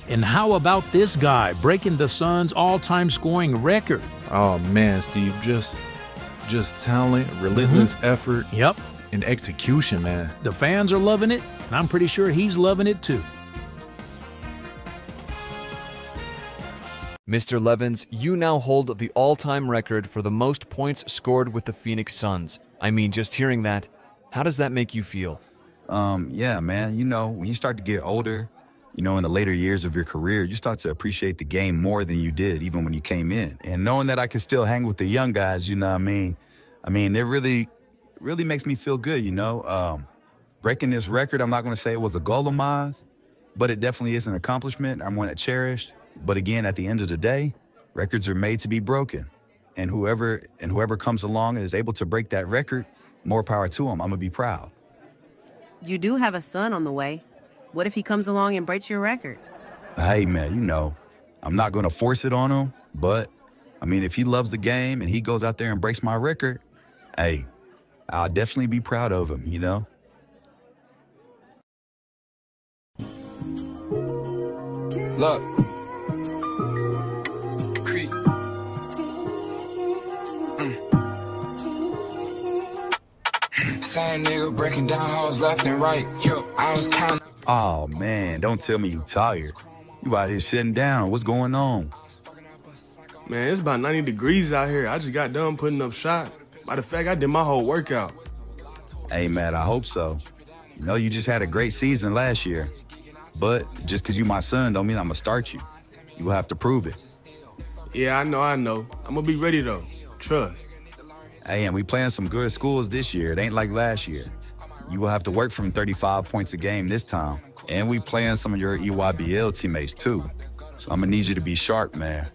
And how about this guy breaking the Suns' all-time scoring record? Oh man, Steve, just talent, relentless effort, Yep. and execution, man. The fans are loving it, and I'm pretty sure he's loving it too. Mr. Levens, you now hold the all-time record for the most points scored with the Phoenix Suns. I mean, just hearing that, how does that make you feel? Yeah, man, you know, when you start to get older, you know, in the later years of your career, you start to appreciate the game more than you did even when you came in. And knowing that I can still hang with the young guys, you know what I mean, it really makes me feel good, you know. Breaking this record, I'm not going to say it was a goal of mine, but it definitely is an accomplishment I'm going to cherish. But again, at the end of the day, records are made to be broken. And whoever comes along and is able to break that record, more power to them. I'm going to be proud. You do have a son on the way. What if he comes along and breaks your record? Hey, man, you know, I'm not going to force it on him, but, I mean, if he loves the game and he goes out there and breaks my record, hey, I'll definitely be proud of him, you know? Look. Creep. Same nigga breaking down hoes left and right. Yo, I was counting. Oh, man, don't tell me you tired. You out here shutting down. What's going on? Man, it's about 90 degrees out here. I just got done putting up shots. Matter of fact, I did my whole workout. Hey, man, I hope so. You know, you just had a great season last year. But just because you my son don't mean I'm going to start you. You will have to prove it. Yeah, I know. I'm going to be ready, though. Trust. Hey, and we playing some good schools this year. It ain't like last year. You will have to work from 35 points a game this time. And we playing some of your EYBL teammates, too. So I'm going to need you to be sharp, man.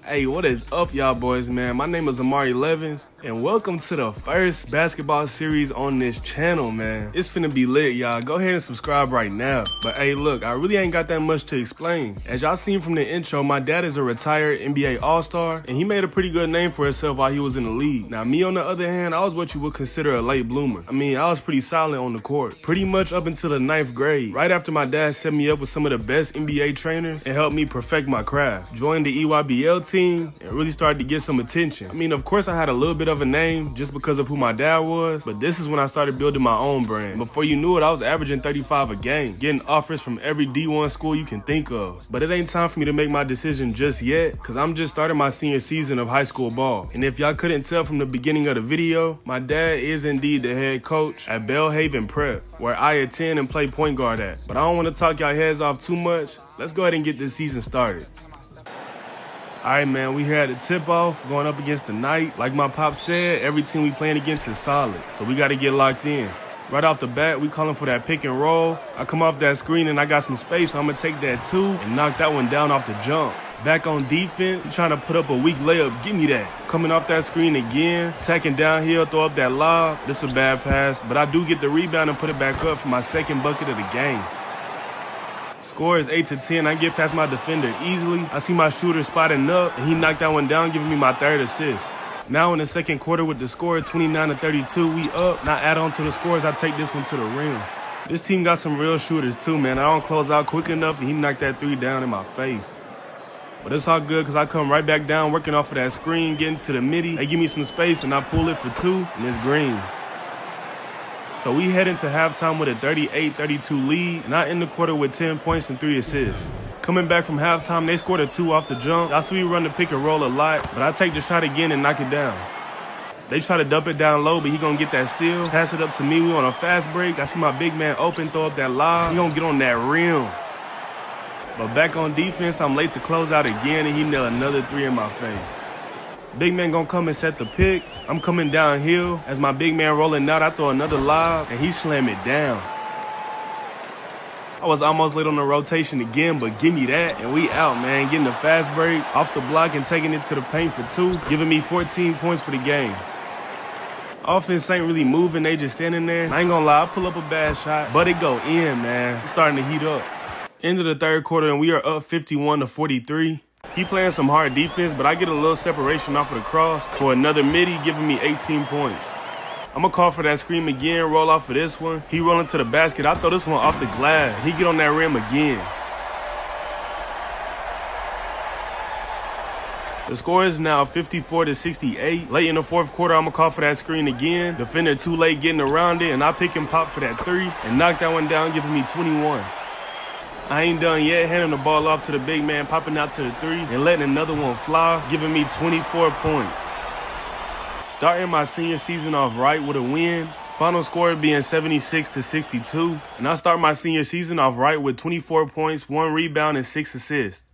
Hey, what is up, y'all boys, man? My name is Amari Levens, and welcome to the first basketball series on this channel, man. It's finna be lit, y'all. Go ahead and subscribe right now. But hey, look, I really ain't got that much to explain. As y'all seen from the intro, my dad is a retired NBA All-Star, and he made a pretty good name for himself while he was in the league. Now, me, on the other hand, I was what you would consider a late bloomer. I mean, I was pretty solid on the court, pretty much up until the 9th grade. Right after my dad set me up with some of the best NBA trainers and helped me perfect my craft. Joined the EYBL team and really started to get some attention. I mean, of course, I had a little bit of a name just because of who my dad was, but this is when I started building my own brand. Before you knew it, I was averaging 35 a game, getting offers from every D1 school you can think of. But it ain't time for me to make my decision just yet, because I'm just starting my senior season of high school ball. And if y'all couldn't tell from the beginning of the video, my dad is indeed the head coach at Belhaven Prep, where I attend and play point guard at. But I don't want to talk y'all heads off too much. Let's go ahead and get this season started. All right, man, we here at the tip-off, going up against the Knights. Like my pop said, every team we playing against is solid, so we got to get locked in. Right off the bat, we calling for that pick and roll. I come off that screen and I got some space, so I'm going to take that two and knock that one down off the jump. Back on defense, trying to put up a weak layup. Give me that. Coming off that screen again, attacking downhill, throw up that lob. This is a bad pass, but I do get the rebound and put it back up for my second bucket of the game. Score is 8-10. I get past my defender easily. I see my shooter spotting up, and he knocked that one down, giving me my third assist. Now in the second quarter with the score 29-32, we up. Now add on to the scores, I take this one to the rim. This team got some real shooters too, man. I don't close out quick enough, and he knocked that three down in my face. But it's all good because I come right back down, working off of that screen, getting to the midi. They give me some space, and I pull it for two, and it's green. So we head into halftime with a 38-32 lead, and I end the quarter with 10 points and 3 assists. Coming back from halftime, they scored a 2 off the jump. Y'all see we run the pick and roll a lot, but I take the shot again and knock it down. They try to dump it down low, but he gonna get that steal. Pass it up to me, we on a fast break. I see my big man open, throw up that lob. He gonna get on that rim. But back on defense, I'm late to close out again, and he nailed another 3 in my face. Big man gonna come and set the pick. I'm coming downhill. As my big man rolling out, I throw another lob, and he slam it down. I was almost late on the rotation again, but give me that, and we out, man. Getting the fast break, off the block, and taking it to the paint for 2, giving me 14 points for the game. Offense ain't really moving, they just standing there. I ain't gonna lie, I pull up a bad shot, but it go in, man. It's starting to heat up. End of the third quarter, and we are up 51-43. He playing some hard defense, but I get a little separation off of the cross for another midi, giving me 18 points. I'm gonna call for that screen again, roll off of this one. He rolling to the basket. I throw this one off the glass. He get on that rim again. The score is now 54-68. Late in the fourth quarter, I'm gonna call for that screen again. Defender too late getting around it, and I pick and pop for that three and knock that one down, giving me 21. I ain't done yet, handing the ball off to the big man, popping out to the three and letting another one fly, giving me 24 points. Starting my senior season off right with a win. Final score being 76-62. And I start my senior season off right with 24 points, 1 rebound, and 6 assists.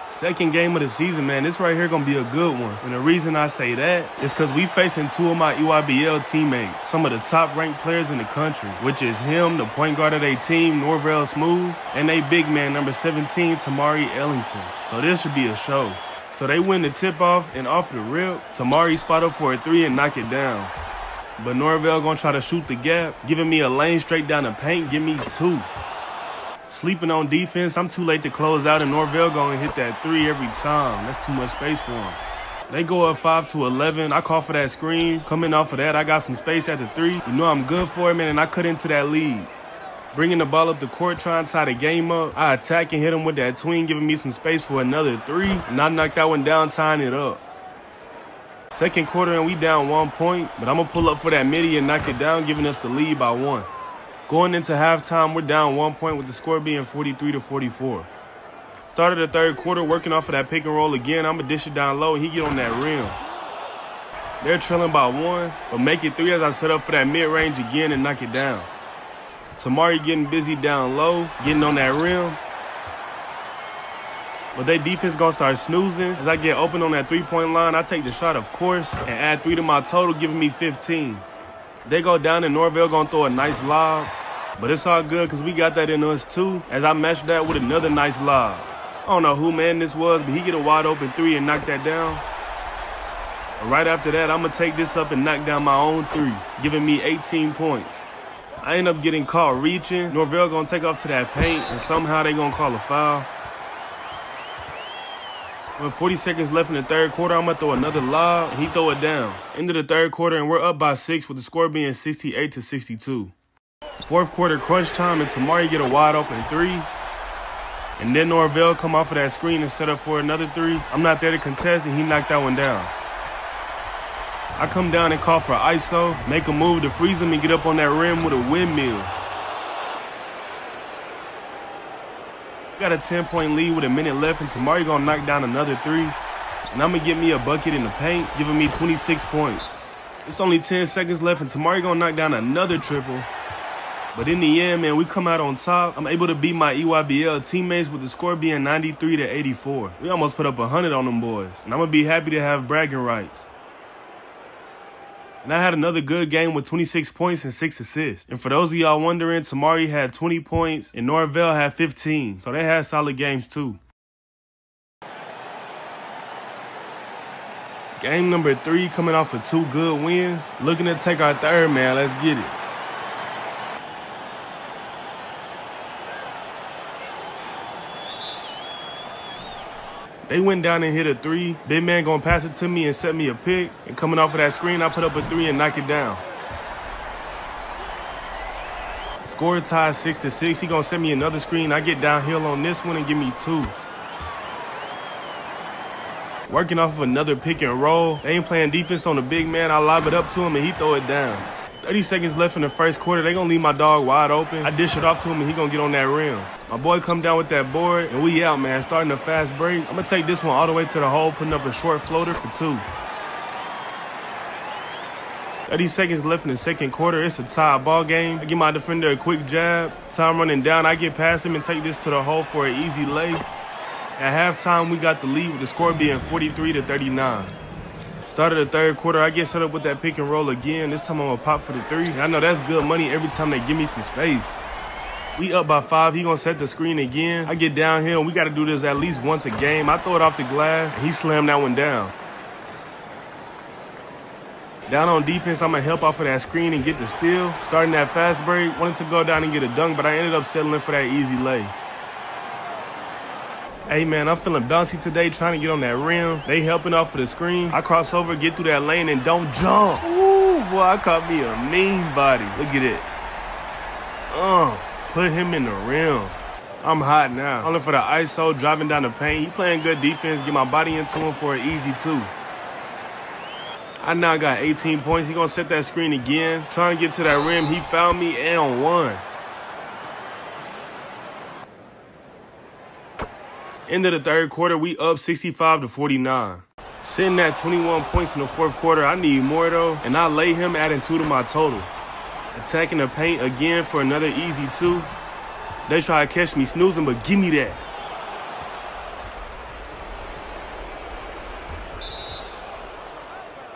Second game of the season, man, this right here gonna be a good one. And the reason I say that is because we facing 2 of my EYBL teammates, some of the top ranked players in the country, which is him, the point guard of their team, Norvell Smooth, and they big man, number 17, Tamari Ellington. So this should be a show. So they win the tip-off, and off the rip, Tamari spot up for a three and knock it down. But Norvell gonna try to shoot the gap, giving me a lane straight down the paint, give me 2. Sleeping on defense, I'm too late to close out, and Norvell gonna hit that three every time. That's too much space for him. They go up 5-11. I call for that screen. Coming off of that, I got some space at the three. You know I'm good for it, man, and I cut into that lead. Bringing the ball up the court, trying to tie the game up. I attack and hit him with that tween, giving me some space for another three, and I knocked that one down, tying it up. Second quarter, and we down 1 point, but I'm gonna pull up for that midi and knock it down, giving us the lead by 1. Going into halftime, we're down 1 point with the score being 43-44. Started the third quarter, working off of that pick and roll again. I'm going to dish it down low, and he get on that rim. They're trailing by 1, but make it 3 as I set up for that mid-range again and knock it down. Tamari getting busy down low, getting on that rim. But their defense going to start snoozing. As I get open on that three-point line, I take the shot, of course, and add 3 to my total, giving me 15. They go down, and Norvell going to throw a nice lob. But it's all good because we got that in us too, as I matched that with another nice lob. I don't know who man this was, but he get a wide open three and knock that down. And right after that, I'm going to take this up and knock down my own three, giving me 18 points. I end up getting caught reaching. Norvell going to take off to that paint, and somehow they going to call a foul. With 40 seconds left in the third quarter, I'm going to throw another lob, and he throw it down. Into the third quarter, and we're up by 6 with the score being 68-62. Fourth quarter crunch time, and Tamari get a wide open three. And then Norvell come off of that screen and set up for another three. I'm not there to contest, and he knocked that one down. I come down and call for ISO, make a move to freeze him and get up on that rim with a windmill. Got a 10-point lead with a minute left, and Tamari gonna knock down another three. And I'm gonna get me a bucket in the paint, giving me 26 points. It's only 10 seconds left, and Tamari gonna knock down another triple. But in the end, man, we come out on top. I'm able to beat my EYBL teammates with the score being 93-84. We almost put up 100 on them boys. And I'm going to be happy to have bragging rights. And I had another good game with 26 points and 6 assists. And for those of y'all wondering, Tamari had 20 points and Norvell had 15. So they had solid games too. Game number 3 coming off of 2 good wins. Looking to take our third, man. Let's get it. They went down and hit a three. Big man gonna pass it to me and set me a pick. And coming off of that screen, I put up a three and knock it down. Score tied 6-6. He gonna send me another screen. I get downhill on this one and give me 2. Working off of another pick and roll. They ain't playing defense on the big man. I lob it up to him and he throw it down. 30 seconds left in the first quarter. They gonna leave my dog wide open. I dish it off to him and he gonna get on that rim. My boy come down with that board and we out, man. Starting a fast break. I'm gonna take this one all the way to the hole, putting up a short floater for 2. 30 seconds left in the second quarter. It's a tie ball game. I give my defender a quick jab. Time running down. I get past him and take this to the hole for an easy lay. At halftime, we got the lead with the score being 43-39. Started the third quarter, I get set up with that pick and roll again. This time I'm gonna pop for the 3. I know that's good money every time they give me some space. We up by 5, he gonna set the screen again. I get downhill, we gotta do this at least once a game. I throw it off the glass, and he slammed that one down. Down on defense, I'm gonna help off of that screen and get the steal. Starting that fast break, wanted to go down and get a dunk, but I ended up settling for that easy lay. Hey man, I'm feeling bouncy today, trying to get on that rim. They helping off of the screen. I cross over, get through that lane, and don't jump. Ooh, boy, I caught me a mean body. Look at it. Put him in the rim. I'm hot now. Only for the ISO, driving down the paint. He playing good defense, get my body into him for an easy 2. I now got 18 points. He gonna set that screen again. Trying to get to that rim. He found me and won. End of the third quarter, we up 65-49. Sitting at 21 points in the fourth quarter. I need more though, and I lay him adding 2 to my total. Attacking the paint again for another easy 2. They try to catch me snoozing, but give me that.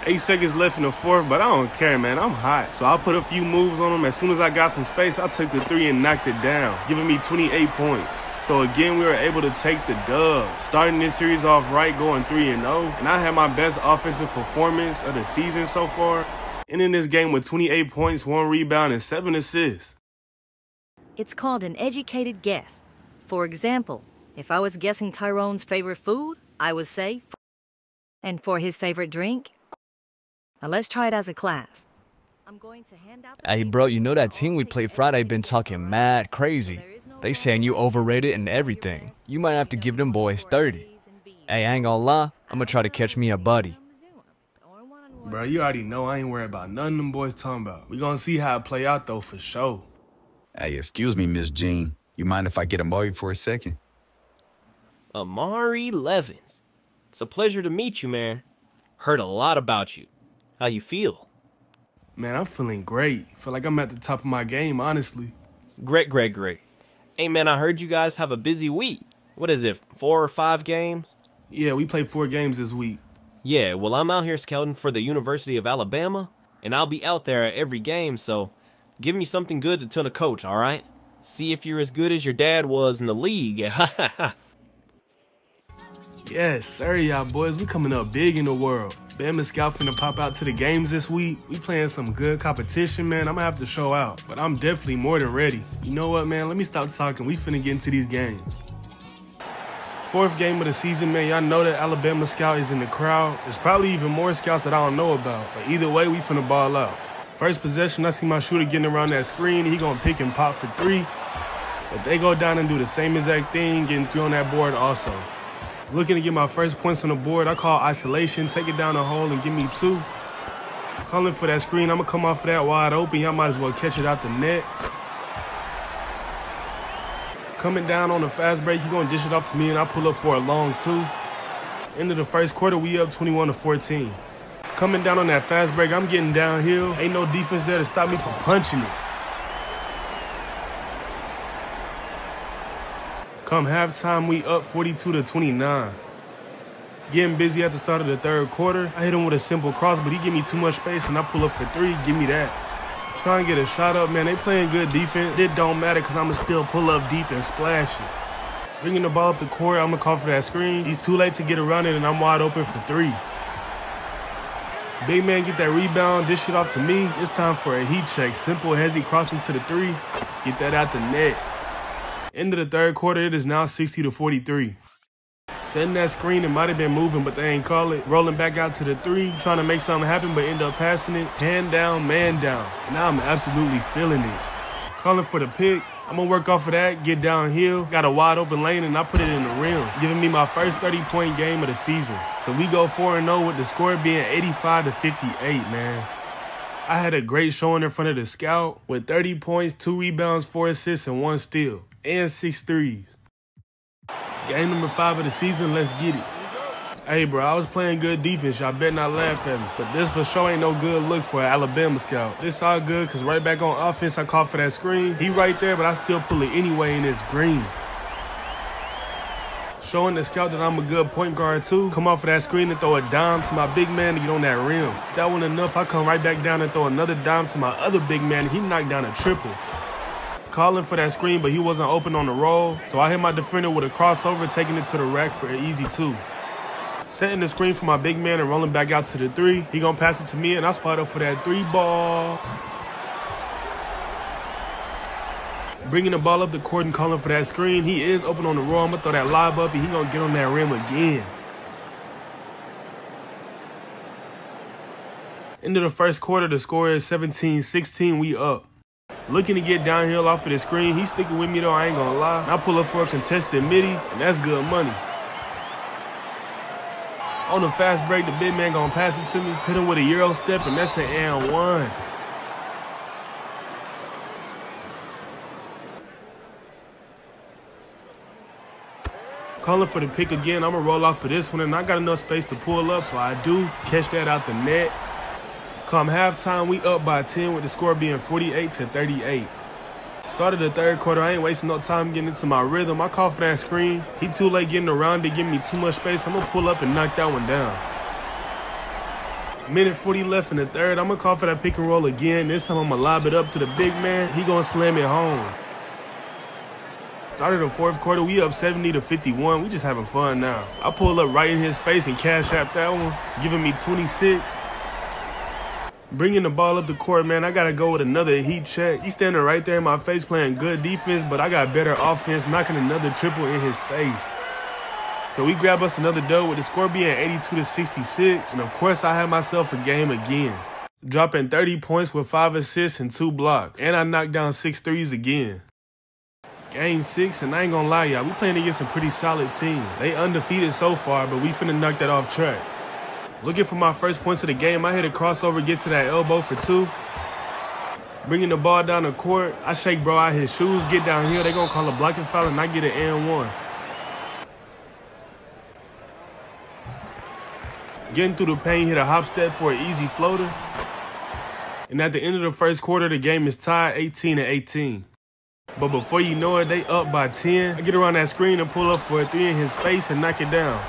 Eight seconds left in the fourth, but I don't care, man. I'm hot. So I put a few moves on him. As soon as I got some space, I took the 3 and knocked it down, giving me 28 points. So again, we were able to take the dub. Starting this series off right, going 3-0. And I had my best offensive performance of the season so far. Ending this game with 28 points, 1 rebound, and 7 assists. It's called an educated guess. For example, if I was guessing Tyrone's favorite food, I would say and for his favorite drink. Now let's try it as a class. I'm going to hand out the Hey bro, you know that team we played Friday been talking mad crazy. They saying you overrated and everything. You might have to give them boys 30. Hey, I ain't gonna lie, I'm gonna try to catch me a buddy. Bro, you already know I ain't worried about none of them boys talking about. We gonna see how it play out though for sure. Hey, excuse me, Miss Jean. You mind if I get Amari for a second? Amari Levens. It's a pleasure to meet you, man. Heard a lot about you. How you feel? Man, I'm feeling great. Feel like I'm at the top of my game, honestly. Great. Hey, man, I heard you guys have a busy week. What is it, 4 or 5 games? Yeah, we played 4 games this week. Yeah, well, I'm out here scouting for the University of Alabama, and I'll be out there at every game, so give me something good to tell the coach, all right? See if you're as good as your dad was in the league. Yes, sir, y'all boys. We coming up big in the world. Bama Scout finna pop out to the games this week. We playing some good competition, man. I'm gonna have to show out, but I'm definitely more than ready. You know what, man? Let me stop talking. We finna get into these games. 4th game of the season, man. Y'all know that Alabama Scout is in the crowd. There's probably even more scouts that I don't know about, but either way, we finna ball out. First possession, I see my shooter getting around that screen. He gonna pick and pop for 3, but they go down and do the same exact thing, getting 3 on that board also. Looking to get my first points on the board, I call isolation, take it down the hole and give me 2. Calling for that screen, I'm gonna come off of that wide open. Y'all might as well catch it out the net. Coming down on the fast break, he gonna dish it off to me and I pull up for a long 2. End of the first quarter, we up 21-14. Coming down on that fast break, I'm getting downhill. Ain't no defense there to stop me from punching it. Come halftime, we up 42-29. Getting busy at the start of the third quarter. I hit him with a simple cross, but he give me too much space, and I pull up for 3. Give me that. Trying to get a shot up, man. They playing good defense. It don't matter because I'm going to still pull up deep and splash it. Bringing the ball up the court, I'm going to call for that screen. He's too late to get around it, and I'm wide open for 3. Big man get that rebound, dish it off to me. It's time for a heat check. Simple hezzy crossing to the 3. Get that out the net. End of the third quarter, it is now 60-43. Setting that screen, it might have been moving, but they ain't call it. Rolling back out to the 3, trying to make something happen, but end up passing it. Hand down, man down. Now I'm absolutely feeling it. Calling for the pick. I'm going to work off of that, get downhill. Got a wide open lane, and I put it in the rim, giving me my first 30-point game of the season. So we go 4-0 with the score being 85-58, man. I had a great showing in front of the scout with 30 points, 2 rebounds, 4 assists, and 1 steal. And 6 threes. Game number 5 of the season, let's get it. Hey, bro, I was playing good defense. Y'all better not laugh at me. But this for sure ain't no good look for an Alabama scout. This all good because right back on offense, I called for that screen. He right there, but I still pull it anyway, and it's green. Showing the scout that I'm a good point guard, too. Come off of that screen and throw a dime to my big man to get on that rim. If that wasn't enough, I come right back down and throw another dime to my other big man. He knocked down a triple. Calling for that screen, but he wasn't open on the roll, so I hit my defender with a crossover, taking it to the rack for an easy 2. Setting the screen for my big man and rolling back out to the 3. He gonna pass it to me, and I spot up for that 3 ball. Bringing the ball up the court and calling for that screen. He is open on the roll. I'm going to throw that lob up, and he's going to get on that rim again. End of the first quarter, the score is 17-16. We up. Looking to get downhill off of the screen. He's sticking with me, though. I ain't going to lie. And I pull up for a contested midi, and that's good money. On the fast break, the big man going to pass it to me. Hit him with a Euro step, and that's an and one. Calling for the pick again. I'm going to roll off for this one, and I got enough space to pull up, so I do catch that out the net. Come halftime, we up by 10 with the score being 48-38. Started the third quarter, I ain't wasting no time getting into my rhythm. I call for that screen. He too late getting around to give me too much space. I'm going to pull up and knock that one down. Minute 40 left in the third. I'm going to call for that pick and roll again. This time I'm going to lob it up to the big man. He going to slam it home. Started the fourth quarter, we up 70-51. We just having fun now. I pull up right in his face and cash out that one, giving me 26. Bringing the ball up the court, man, I got to go with another heat check. He's standing right there in my face playing good defense, but I got better offense, knocking another triple in his face. So we grab us another dub with the score being 82-66. And of course, I had myself a game again. Dropping 30 points with 5 assists and 2 blocks. And I knocked down 6 threes again. Game 6, and I ain't gonna lie, y'all, we playing against a pretty solid team. They undefeated so far, but we finna knock that off track. Looking for my first points of the game, I hit a crossover, get to that elbow for 2. Bringing the ball down the court, I shake bro out his shoes, get down here, they gonna call a blocking foul, and I get an and one. Getting through the paint, hit a hop step for an easy floater. And at the end of the first quarter, the game is tied 18-18. But before you know it, they up by 10. I get around that screen and pull up for a 3 in his face and knock it down.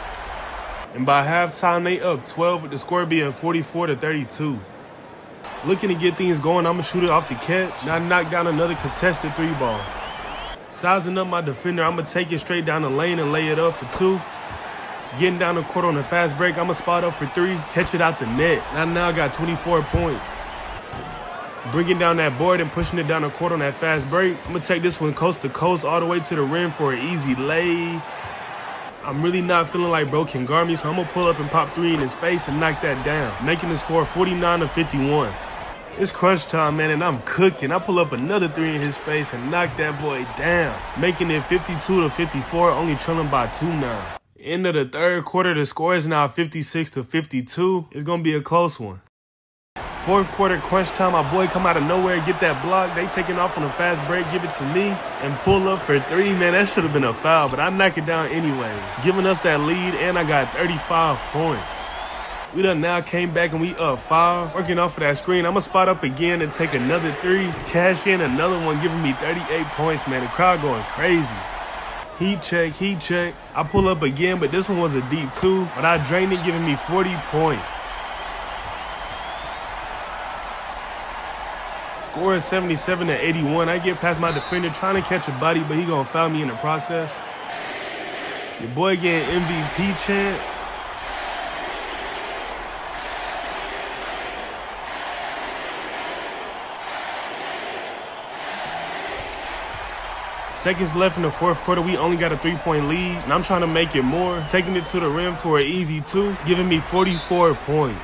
And by halftime, they up 12 with the score being 44-32. Looking to get things going, I'm going to shoot it off the catch. And I knock down another contested 3 ball. Sizing up my defender, I'm going to take it straight down the lane and lay it up for 2. Getting down the court on a fast break, I'm going to spot up for 3, catch it out the net. And I now got 24 points. Bringing down that board and pushing it down the court on that fast break. I'm going to take this one coast to coast all the way to the rim for an easy lay. I'm really not feeling like bro can guard me, so I'm going to pull up and pop 3 in his face and knock that down, making the score 49-51. It's crunch time, man, and I'm cooking. I pull up another 3 in his face and knock that boy down, making it 52-54, only trailing by 2 now. End of the third quarter, the score is now 56-52. It's going to be a close one. Fourth quarter crunch time, my boy come out of nowhere, get that block. They taking off on a fast break, give it to me, and pull up for 3. Man, that should have been a foul, but I knock it down anyway, giving us that lead, and I got 35 points. We done now came back and we up 5. Working off of that screen, I'm going to spot up again and take another 3. Cash in another one, giving me 38 points, man. The crowd going crazy. Heat check, heat check. I pull up again, but this one was a deep 2, but I drained it, giving me 40 points. Score is 77-81. I get past my defender trying to catch a body, but he gonna foul me in the process. Your boy getting MVP chance. Seconds left in the fourth quarter. We only got a 3-point lead, and I'm trying to make it more. Taking it to the rim for an easy 2, giving me 44 points.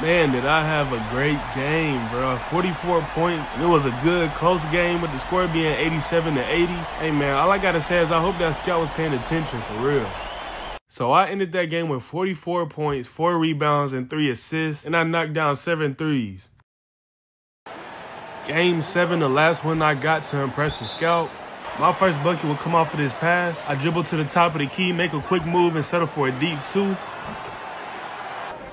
Man, did I have a great game, bro. 44 points. It was a good, close game with the score being 87-80. Hey, man, all I got to say is I hope that scout was paying attention for real. So I ended that game with 44 points, 4 rebounds, and 3 assists, and I knocked down 7 threes. Game 7, the last one I got to impress the scout. My first bucket will come off of this pass. I dribble to the top of the key, make a quick move, and settle for a deep 2.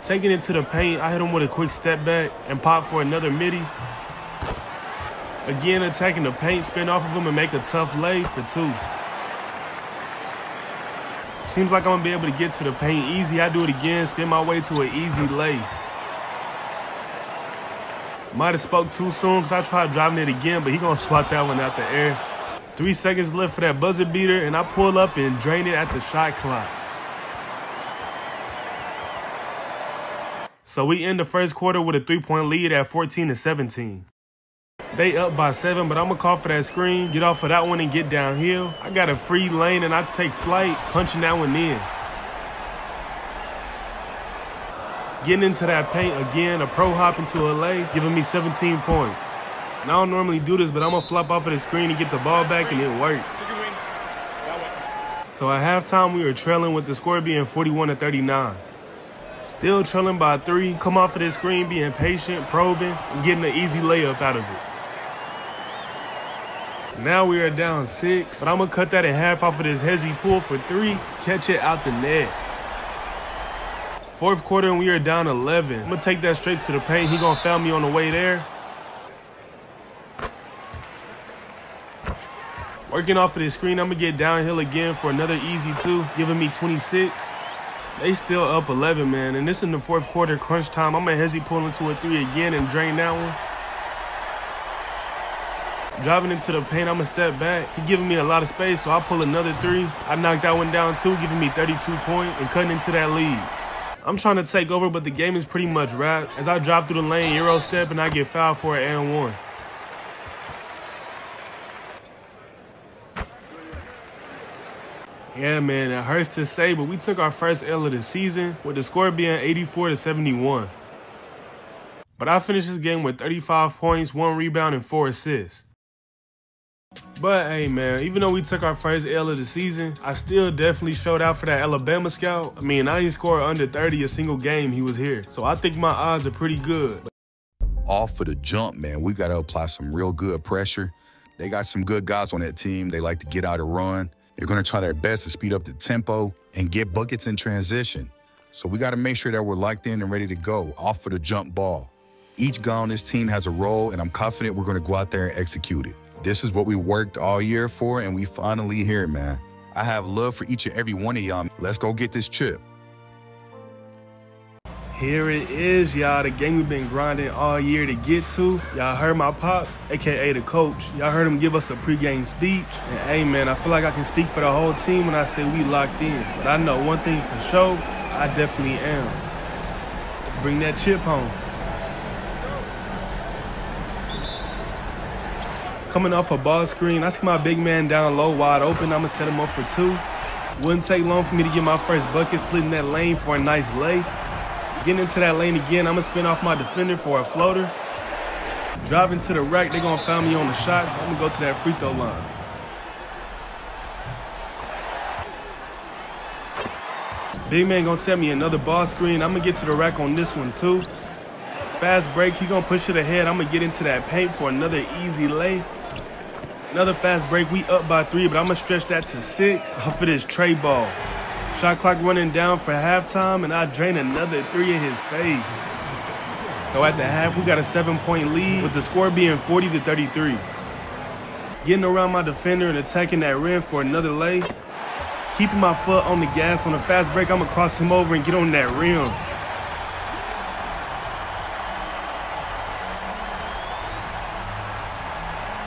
Taking it to the paint, I hit him with a quick step back and pop for another midi. Again, attacking the paint, spin off of him and make a tough lay for 2. Seems like I'm going to be able to get to the paint easy. I do it again, spin my way to an easy lay. Might have spoke too soon because I tried driving it again, but he going to swat that one out the air. 3 seconds left for that buzzer beater, and I pull up and drain it at the shot clock. So we end the first quarter with a 3-point lead at 14-17. They up by 7, but I'm gonna call for that screen, get off of that one and get downhill. I got a free lane and I take flight, punching that one in. Getting into that paint again, a pro hop into a lay, giving me 17 points. Now, I don't normally do this, but I'm gonna flop off of the screen and get the ball back, and it worked. So at halftime, we were trailing with the score being 41-39. Still trailing by 3, come off of this screen, being patient, probing, and getting an easy layup out of it. Now we are down 6, but I'm gonna cut that in half off of this hezzy pull for 3, catch it out the net. Fourth quarter and we are down 11. I'm gonna take that straight to the paint. He gonna foul me on the way there. Working off of this screen, I'm gonna get downhill again for another easy 2, giving me 26. They still up 11, man, and this in the fourth quarter, crunch time. I'm gonna hezzy pull into a 3 again and drain that one. Driving into the paint, I'm gonna step back. He giving me a lot of space, so I pull another 3. I knocked that one down too, giving me 32 points and cutting into that lead. I'm trying to take over, but the game is pretty much wrapped. As I drop through the lane, Euro step, and I get fouled for an and 1. Yeah, man, it hurts to say, but we took our first L of the season, with the score being 84-71. But I finished this game with 35 points, 1 rebound, and 4 assists. But hey, man, even though we took our first L of the season, I still definitely showed out for that Alabama scout. I mean, I ain't scored under 30 a single game he was here, so I think my odds are pretty good. Off of the jump, man, we got to apply some real good pressure. They got some good guys on that team. They like to get out and run. They're going to try their best to speed up the tempo and get buckets in transition. So we got to make sure that we're locked in and ready to go off of the jump ball. Each guy on this team has a role, and I'm confident we're going to go out there and execute it. This is what we worked all year for, and we finally here, man. I have love for each and every one of y'all. Let's go get this chip. Here it is, y'all, the game we've been grinding all year to get to. Y'all heard my pops, aka the coach. Y'all heard him give us a pregame speech. And hey, man, I feel like I can speak for the whole team when I say we locked in. But I know one thing for sure, I definitely am. Let's bring that chip home. Coming off a ball screen, I see my big man down low, wide open. I'ma set him up for 2. Wouldn't take long for me to get my first bucket, splitting that lane for a nice lay. Getting into that lane again, I'ma spin off my defender for a floater. Driving to the rack, they gonna foul me on the shot, so I'm gonna go to that free throw line. Big man gonna set me another ball screen. I'm gonna get to the rack on this one too. Fast break, he gonna push it ahead. I'm gonna get into that paint for another easy lay. Another fast break, we up by 3, but I'm gonna stretch that to 6 off of this tray ball. Shot clock running down for halftime, and I drain another 3 in his face. So at the half, we got a 7-point lead, with the score being 40-33. Getting around my defender and attacking that rim for another lay. Keeping my foot on the gas on a fast break, I'm gonna cross him over and get on that rim.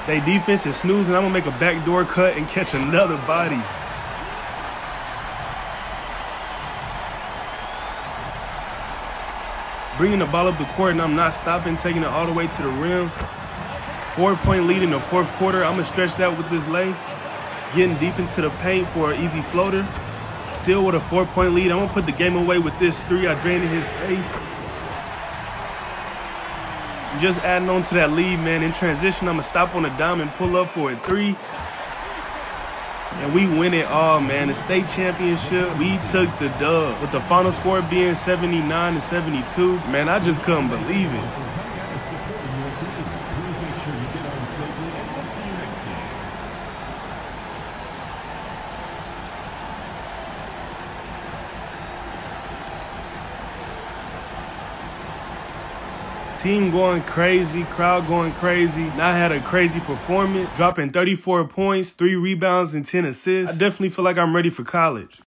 They defense is snoozing. I'm gonna make a backdoor cut and catch another body. Bringing the ball up the court, and I'm not stopping, taking it all the way to the rim. 4-point lead in the fourth quarter. I'm gonna stretch that with this lay. Getting deep into the paint for an easy floater. Still with a 4-point lead. I'm gonna put the game away with this 3. I drained in his face. Just adding on to that lead, man. In transition, I'm gonna stop on the dime and pull up for a 3. And we win it all, man. The state championship, we took the dub. With the final score being 79-72, man, I just couldn't believe it. Team going crazy, crowd going crazy. And I had a crazy performance, dropping 34 points, 3 rebounds, and 10 assists. I definitely feel like I'm ready for college.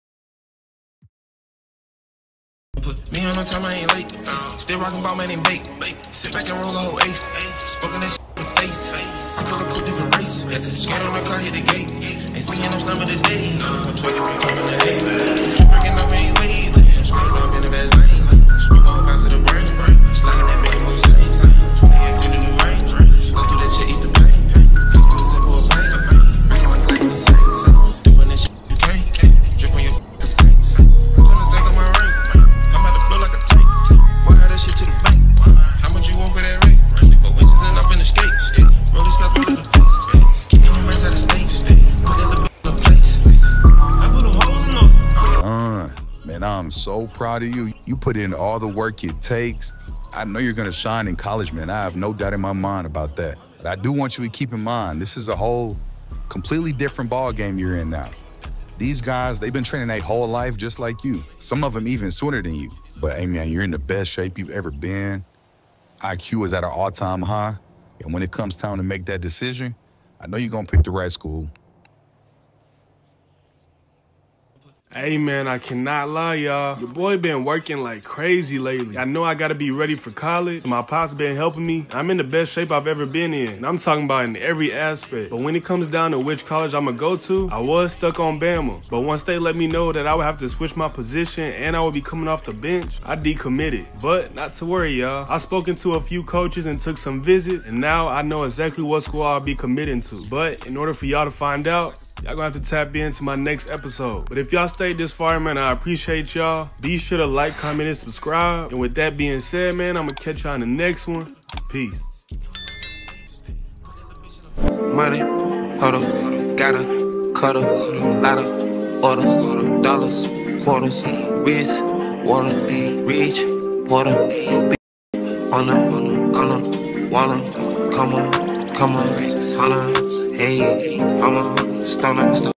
Put me on time, I ain't late. Still rocking ball, man, and bake. Sit back and roll a whole 8. Spoken that shit in the face. I call a cool different race. Get on the car, hit the gate. Ain't singing no slam of the day. I'm twerking, we coming to hate. Breaking up, ain't wave. Screwing off in the best lane. Smoke on bounce to the brain. Sliding that big moves. 28 to the new range. Go through that shit. so proud of you. You put in all the work it takes. I know you're gonna shine in college, man. I have no doubt in my mind about that. But I do want you to keep in mind, this is a whole completely different ball game you're in now. These guys, they've been training their whole life just like you. Some of them even sooner than you. But hey, man, you're in the best shape you've ever been. IQ is at an all-time high. And when it comes time to make that decision, I know you're gonna pick the right school. Hey man, I cannot lie, y'all. Your boy been working like crazy lately. I know I gotta be ready for college, so my pops been helping me. I'm in the best shape I've ever been in, and I'm talking about in every aspect. But when it comes down to which college I'ma go to, I was stuck on Bama. But once they let me know that I would have to switch my position and I would be coming off the bench, I decommitted. But not to worry, y'all. I've spoken to a few coaches and took some visits, and now I know exactly what school I'll be committing to. But in order for y'all to find out, y'all gonna have to tap into my next episode. But if y'all stayed this far, man, I appreciate y'all. Be sure to like, comment, and subscribe. And with that being said, man, I'm gonna catch y'all in the next one. Peace. Money, hold up, gotta, cut up, lot of orders, dollars, quarters, wrist, water, reach, water, wanna, come on, hold on, hey, I'm a stoner.